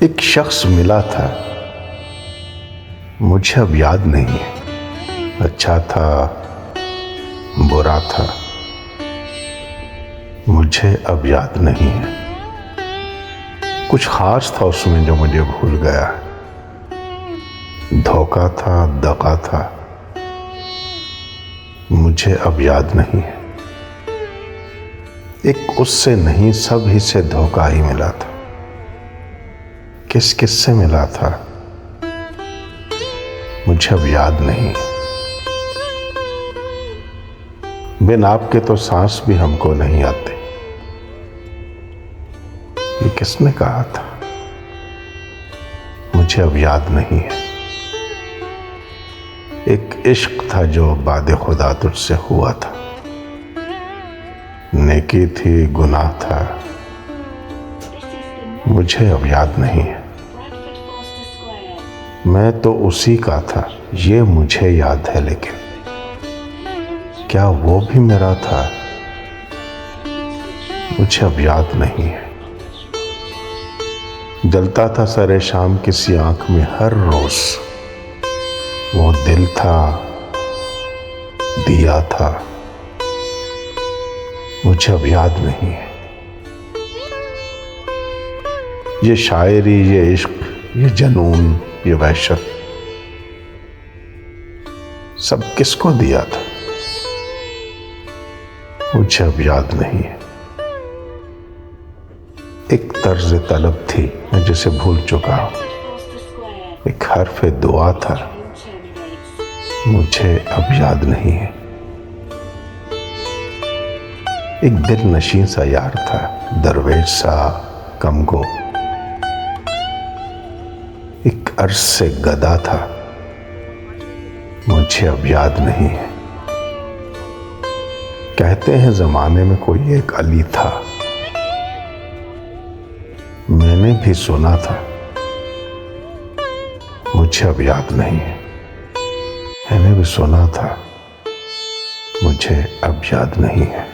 एक शख्स मिला था, मुझे अब याद नहीं है। अच्छा था, बुरा था, मुझे अब याद नहीं है। कुछ खास था उसमें जो मुझे भूल गया है। धोखा था, दगा था, मुझे अब याद नहीं है। एक उससे नहीं, सब ही से धोखा ही मिला था। किस किस से मिला था मुझे अब याद नहीं। बिन आपके तो सांस भी हमको नहीं आते, ये किसने कहा था मुझे अब याद नहीं है। एक इश्क था जो बादे खुदा तुझसे हुआ था, नेकी थी, गुनाह था, मुझे अब याद नहीं है। मैं तो उसी का था, ये मुझे याद है, लेकिन क्या वो भी मेरा था मुझे अब याद नहीं है। जलता था सरे शाम किसी आंख में हर रोज, वो दिल था, दिया था, मुझे अब याद नहीं है। ये शायरी, ये इश्क, ये जनून, ये वहशत, सब किसको दिया था मुझे अब याद नहीं है। एक तर्ज तलब थी मैं जिसे भूल चुका हूं, एक हर्फ़े दुआ था, मुझे अब याद नहीं है। एक दिल नशीं सा यार था, दरवेश सा, कमगो, एक अर्श से गदा था, मुझे अब याद नहीं है। कहते हैं जमाने में कोई एक अली था, मैंने भी सुना था, मुझे अब याद नहीं है। मैंने भी सुना था, मुझे अब याद नहीं है।